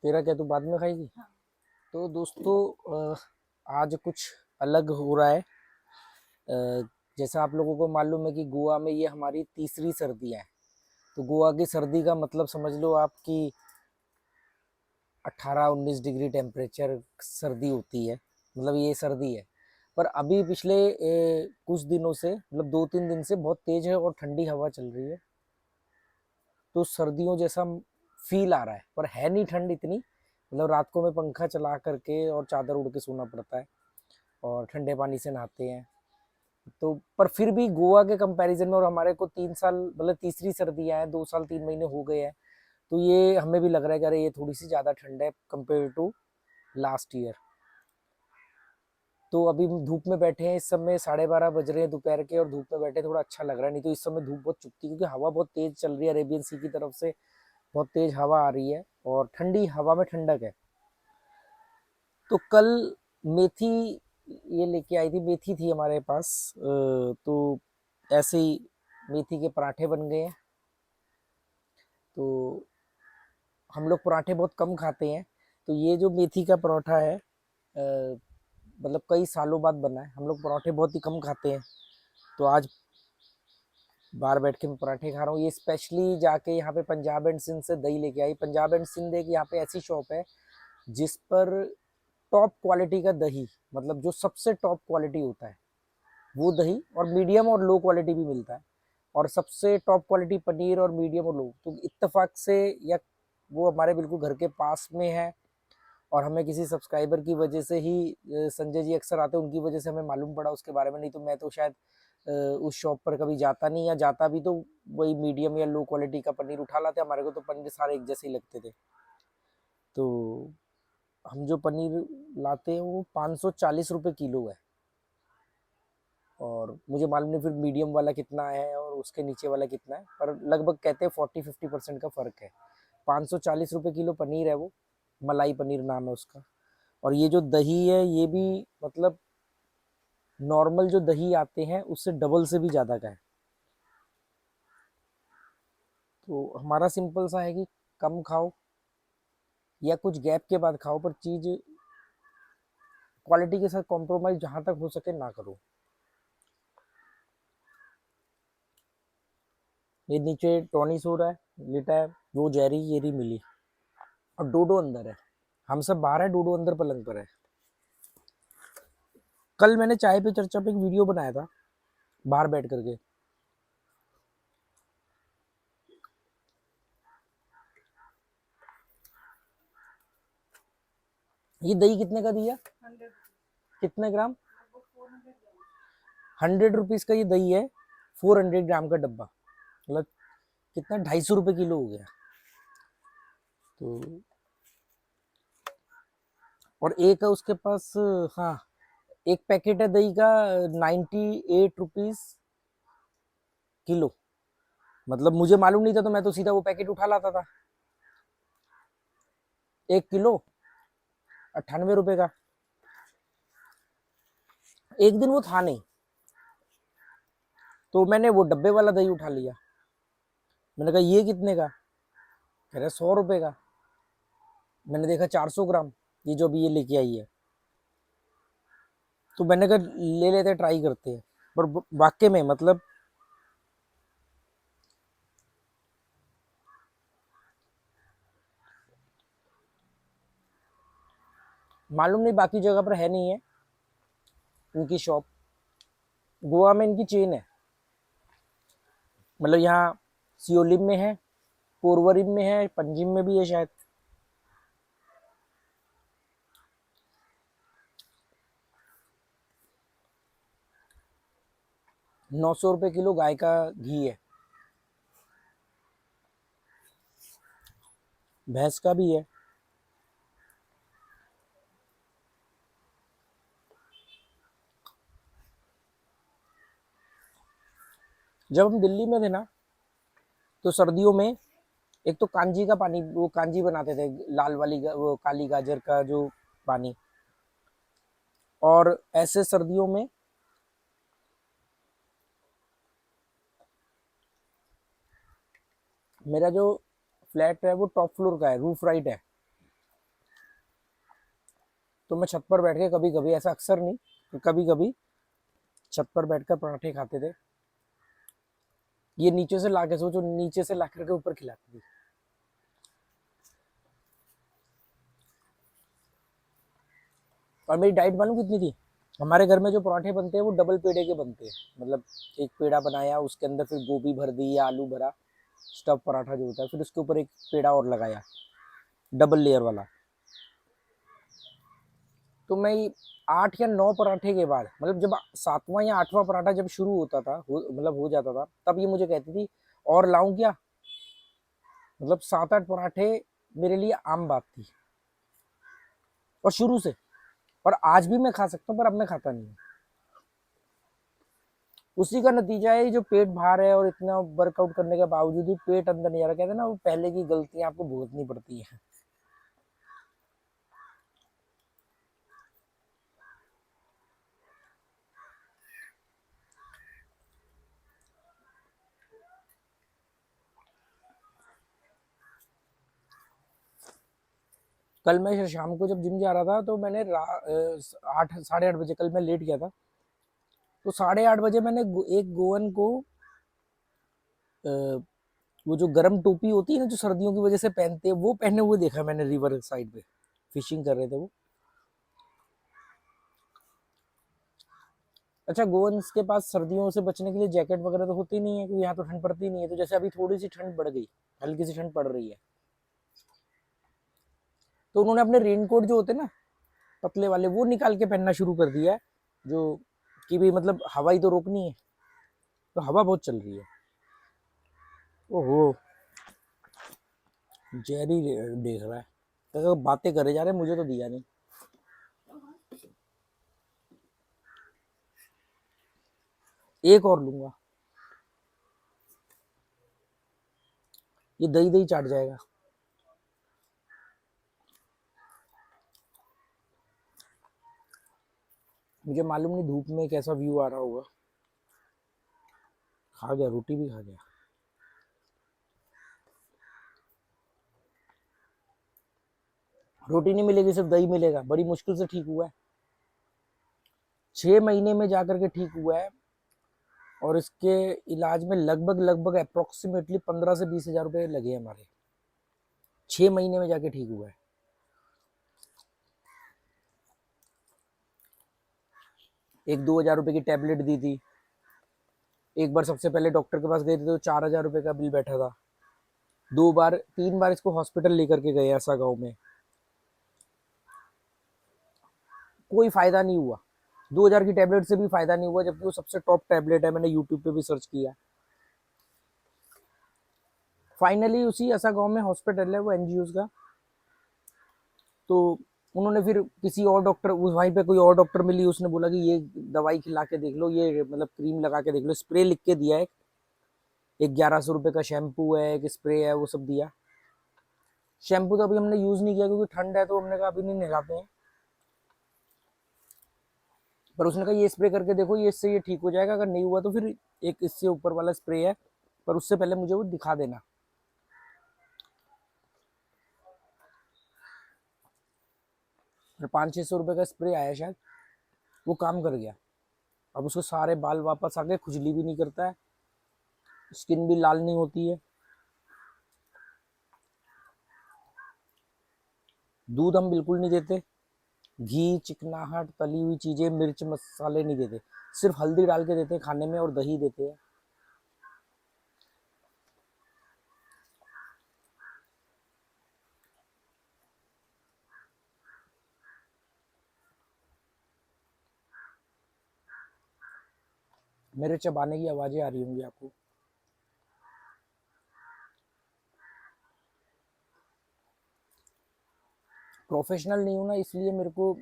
तेरा क्या तू बाद में खाएगी? हाँ। तो दोस्तों आज कुछ अलग हो रहा है। जैसा आप लोगों को मालूम है कि गोवा में ये हमारी तीसरी सर्दी है। तो गोवा की सर्दी का मतलब समझ लो आपकी 18-19 डिग्री टेम्परेचर सर्दी होती है। मतलब ये सर्दी है। पर अभी पिछले कुछ दिनों से मतलब 2-3 दिन से बहुत तेज है और ठंडी हवा चल रही है। तो सर्दियों जैसा फील आ रहा है, पर है नहीं ठंड इतनी। मतलब रात को में पंखा चला करके और चादर उड़ के सोना पड़ता है और ठंडे पानी से नहाते हैं। तो पर फिर भी गोवा के कंपैरिजन में, और हमारे को 3 साल मतलब तीसरी सर्दियाँ हैं, 2 साल 3 महीने हो गए हैं। तो ये हमें भी लग रहा है कि अरे ये थोड़ी सी ज़्यादा ठंड है कंपेयर टू लास्ट ईयर। तो अभी हम धूप में बैठे हैं, इस समय 12:30 बज रहे हैं दोपहर के, और धूप में बैठे थोड़ा अच्छा लग रहा है। नहीं तो इस समय धूप बहुत चुभती है, क्योंकि हवा बहुत तेज चल रही है, अरेबियन सी की तरफ से बहुत तेज हवा आ रही है और ठंडी हवा में ठंडक है। तो कल मेथी ये लेके आई थी, मेथी थी हमारे पास। तो ऐसे ही मेथी के पराठे बन गए हैं। तो हम लोग पराठे बहुत कम खाते हैं। तो ये जो मेथी का पराठा है मतलब कई सालों बाद बना है। हम लोग पराठे बहुत ही कम खाते हैं। तो आज बाहर बैठ के मैं पराठे खा रहा हूँ। ये स्पेशली जाके यहाँ पे पंजाब एंड सिंध से दही लेके आई। पंजाब एंड सिंध एक यहाँ पे ऐसी शॉप है जिस पर टॉप क्वालिटी का दही, मतलब जो सबसे टॉप क्वालिटी होता है वो दही, और मीडियम और लो क्वालिटी भी मिलता है। और सबसे टॉप क्वालिटी पनीर और मीडियम और लो, तो इत्तेफाक से या वो हमारे बिल्कुल घर के पास में है। और हमें किसी सब्सक्राइबर की वजह से ही, संजय जी अक्सर आते हैं, उनकी वजह से हमें मालूम पड़ा उसके बारे में। नहीं तो मैं तो शायद उस शॉप पर कभी जाता नहीं, या जाता भी तो वही मीडियम या लो क्वालिटी का पनीर उठा लाते। हमारे को तो पनीर सारे एक जैसे ही लगते थे। तो हम जो पनीर लाते हैं वो 540 रुपये किलो है। और मुझे मालूम नहीं फिर मीडियम वाला कितना है और उसके नीचे वाला कितना है, पर लगभग कहते हैं 40-50% का फ़र्क है। 540 रुपये किलो पनीर है वो। मलाई पनीर नाम है उसका। और ये जो दही है ये भी मतलब नॉर्मल जो दही आते हैं उससे डबल से भी ज़्यादा का है। तो हमारा सिंपल सा है कि कम खाओ या कुछ गैप के बाद खाओ, पर चीज़ क्वालिटी के साथ कॉम्प्रोमाइज़ जहाँ तक हो सके ना करो। ये नीचे टॉनी सो रहा है, लेटा है। वो जेरी येरी मिली, और डोडो अंदर है। हम सब बाहर है, डोडो अंदर पलंग पर है। कल मैंने चाय पे चर्चा पे एक वीडियो बनाया था बाहर बैठ करके। ये दही कितने का दिया? 100। कितने ग्राम? 400 ग्राम। 100 रुपीज़ का ये दही है। 400 ग्राम का डब्बा, मतलब कितना, 250 रुपये किलो हो गया। तो और एक है उसके पास, हाँ, एक पैकेट है दही का 98 रुपीज़ किलो। मतलब मुझे मालूम नहीं था, तो मैं तो सीधा वो पैकेट उठा लाता था। 1 किलो 98 रुपये का। एक दिन वो था नहीं, तो मैंने वो डब्बे वाला दही उठा लिया। मैंने कहा ये कितने का? कह रहे 100 रुपये का। मैंने देखा 400 ग्राम, ये जो अभी ये लेके आई है। तो मैंने कहा ले लेते, ट्राई करते हैं। पर वाकई में मतलब मालूम नहीं बाकी जगह पर है नहीं है इनकी शॉप। गोवा में इनकी चेन है। मतलब यहाँ सियोलिम में है, पोरवरिम में है, पंजिम में भी है शायद। ₹900 किलो गाय का घी है। भैंस का भी है। जब हम दिल्ली में थे ना, तो सर्दियों में एक तो कांजी का पानी, वो कांजी बनाते थे, लाल वाली वो काली गाजर का जो पानी। और ऐसे सर्दियों में मेरा जो फ्लैट है वो टॉप फ्लोर का है, रूफ राइट है। तो मैं छत पर बैठ के कभी कभी, ऐसा अक्सर नहीं, कभी कभी छत पर बैठकर पराठे खाते थे। ये नीचे से लाके, सोचो, नीचे से ला करके ऊपर खिलाती थी। और मेरी डाइट मालूम कितनी थी? हमारे घर में जो पराठे बनते हैं वो डबल पेड़े के बनते हैं। मतलब एक पेड़ा बनाया, उसके अंदर फिर गोभी भर दी या आलू भरा, स्टफ पराठा जो होता है, फिर उसके ऊपर एक पेड़ा और लगाया, डबल लेयर वाला। तो मैं 8 या 9 पराठे के बाद, मतलब जब 7वां या 8वां पराठा जब शुरू होता था, मतलब हो जाता था, तब ये मुझे कहती थी और लाऊं क्या। मतलब 7-8 पराठे मेरे लिए आम बात थी, और शुरू से। और आज भी मैं खा सकता हूँ, पर अब मैं खाता नहीं हूँ। उसी का नतीजा है जो पेट बाहर है, और इतना वर्कआउट करने के बावजूद भी पेट अंदर नहीं आ रहा। कहते हैं ना, वो पहले की गलतियां आपको भुगतनी पड़ती है। कल मैं शाम को जब जिम जा रहा था, तो मैंने 8, 8:30 बजे, कल मैं लेट गया था, तो 8:30 बजे मैंने एक गोवन को, वो जो गर्म टोपी होती है ना, जो सर्दियों की वजह से पहनते हैं, वो पहने हुए देखा मैंने रिवर साइड पे। फिशिंग कर रहे थे वो। अच्छा, गोवंस के पास सर्दियों से बचने के लिए जैकेट वगैरह तो होती नहीं है, क्योंकि यहाँ तो ठंड पड़ती नहीं है। तो जैसे अभी थोड़ी सी ठंड बढ़ गई, हल्की सी ठंड पड़ रही है, तो उन्होंने अपने रेनकोट जो होते हैं ना, पतले वाले, वो निकाल के पहनना शुरू कर दिया है। जो कि भी मतलब हवा ही तो रोकनी है, तो हवा बहुत चल रही है। ओहो, जेरी देख रहा है, तो बातें करे जा रहे, मुझे तो दिया नहीं। एक और लूंगा, ये दही दही चाट जाएगा। मुझे मालूम नहीं धूप में कैसा व्यू आ रहा होगा। खा गया, रोटी भी खा गया। रोटी नहीं मिलेगी, सिर्फ दही मिलेगा। बड़ी मुश्किल से ठीक हुआ है, 6 महीने में जाकर के ठीक हुआ है। और इसके इलाज में लगभग लगभग अप्रोक्सीमेटली 15 से 20 हज़ार रुपये लगे हमारे। 6 महीने में जाके ठीक हुआ है। एक 2 हज़ार रुपये की टैबलेट दी थी। एक बार सबसे पहले डॉक्टर के पास गए थे, तो 4 हज़ार रुपये का बिल बैठा था। 2 बार 3 बार इसको हॉस्पिटल लेकर के गए, ऐसा गाँव में, कोई फायदा नहीं हुआ। 2 हज़ार की टैबलेट से भी फायदा नहीं हुआ, जबकि वो सबसे टॉप टैबलेट है। मैंने यूट्यूब पे भी सर्च किया। फाइनली उसी ऐसा गांव में हॉस्पिटल है, वो एनजीओ का। तो उन्होंने फिर किसी और डॉक्टर, उस वहीं पे कोई और डॉक्टर मिली, उसने बोला कि ये दवाई खिला के देख लो, ये मतलब क्रीम लगा के देख लो। स्प्रे लिख के दिया, एक 1100 रुपये का शैम्पू है, एक स्प्रे है, वो सब दिया। शैम्पू तो अभी हमने यूज नहीं किया, क्योंकि ठंड है, तो हमने कहा अभी नहीं नहलाते हैं। पर उसने कहा ये स्प्रे करके देखो, ये इससे ये ठीक हो जाएगा, अगर नहीं हुआ तो फिर एक इससे ऊपर वाला स्प्रे है, पर उससे पहले मुझे वो दिखा देना। फिर 500-600 रुपये का स्प्रे आया शायद, वो काम कर गया। अब उसके सारे बाल वापस आ गए, खुजली भी नहीं करता है, स्किन भी लाल नहीं होती है। दूध हम बिल्कुल नहीं देते। घी, चिकनाहट, तली हुई चीजें, मिर्च मसाले नहीं देते। सिर्फ हल्दी डाल के देते हैं खाने में, और दही देते हैं। मेरे चबाने की आवाजें आ रही होंगी आपको। प्रोफेशनल नहीं हूं ना, इसलिए मेरे को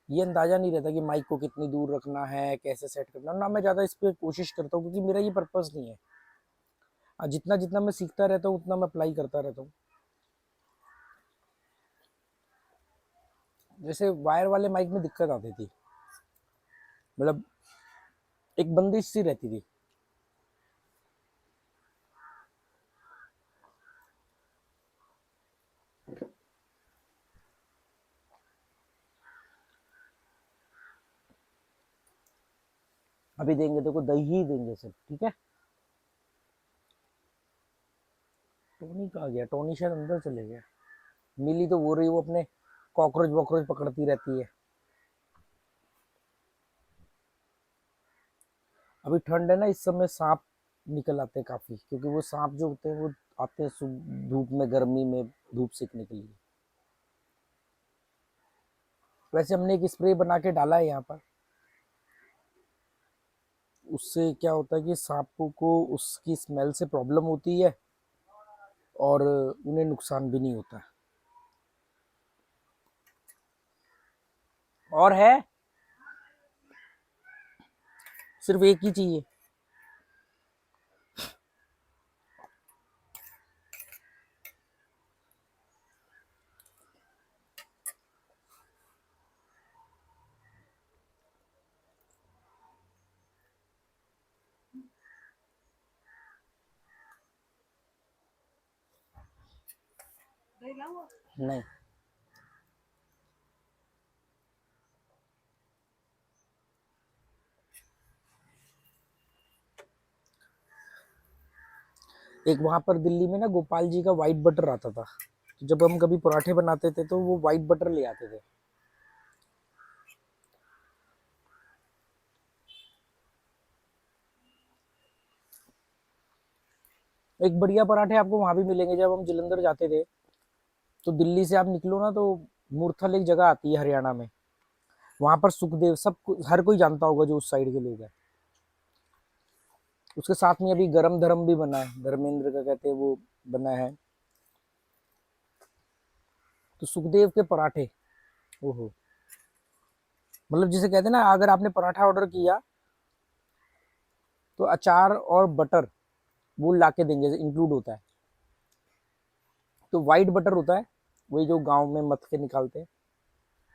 ये अंदाजा नहीं रहता कि माइक को कितनी दूर रखना है, कैसे सेट करना ना। मैं ज्यादा इस पर कोशिश करता हूँ, क्योंकि मेरा ये पर्पस नहीं है। जितना जितना मैं सीखता रहता हूँ, उतना मैं अप्लाई करता रहता हूँ। जैसे वायर वाले माइक में दिक्कत आती थी, मतलब एक बंदिश सी रहती थी। अभी देंगे देखो, दही ही देंगे सब, ठीक है। टोनी कहाँ गया? टोनी शायद अंदर चले गया। मिली तो वो रही, वो अपने कॉकरोच वॉकरोच पकड़ती रहती है। अभी ठंड है ना, इस समय सांप निकल आते हैं काफी, क्योंकि वो सांप जो होते हैं वो आते हैं धूप में, गर्मी में धूप सेकने के लिए। वैसे हमने एक स्प्रे बना के डाला है यहाँ पर, उससे क्या होता है कि सांपों को उसकी स्मेल से प्रॉब्लम होती है और उन्हें नुकसान भी नहीं होता है। और है, सिर्फ एक ही चाहिए। नहीं, एक वहां पर दिल्ली में ना गोपाल जी का व्हाइट बटर आता था, तो जब हम कभी पराठे बनाते थे तो वो व्हाइट बटर ले आते थे। एक बढ़िया पराठे आपको वहां भी मिलेंगे, जब हम जलंधर जाते थे तो दिल्ली से आप निकलो ना तो मुरथल एक जगह आती है हरियाणा में, वहां पर सुखदेव, हर कोई जानता होगा जो उस साइड के लोग हैं। उसके साथ में अभी गरम धर्म भी बना है, धर्मेंद्र का कहते हैं वो बना है, तो सुखदेव के पराठे, ओहो, मतलब जिसे कहते हैं ना, अगर आपने पराठा ऑर्डर किया तो अचार और बटर वो ला के देंगे, इंक्लूड होता है। तो व्हाइट बटर होता है, वही जो गांव में मथ के निकालते हैं,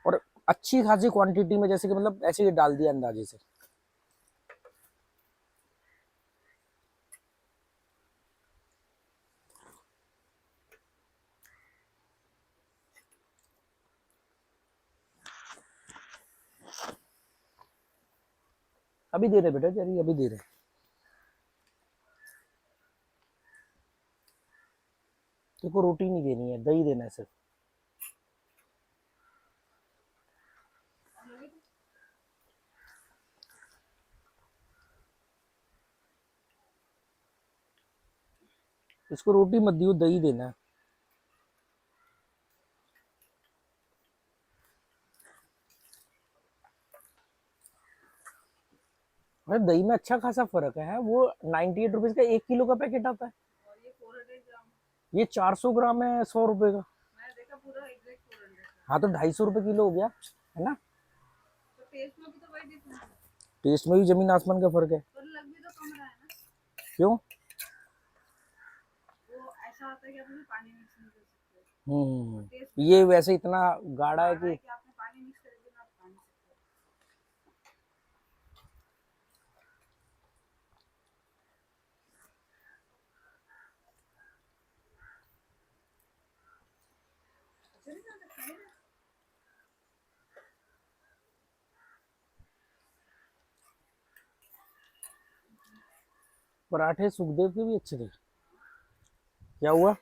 और अच्छी खासी क्वांटिटी में, जैसे कि मतलब ऐसे ही डाल दिया अंदाजे से। अभी दे रहे बेटा, जरी अभी दे रहे। देखो रोटी नहीं देनी है, दही देना है सिर्फ। इसको रोटी मत दियो, दही देना है। अरे दही में अच्छा खासा फर्क है, वो 98 रुपीज का 1 किलो का पैकेट आता है, ये 400 ग्राम है 100 रुपए का। हाँ तो 250 रुपए किलो हो गया, है ना। टेस्ट में भी जमीन आसमान का फर्क है। क्यों? ये वैसे इतना गाढ़ा है कि पराठे सुखदेव के भी अच्छे थे। क्या हुआ?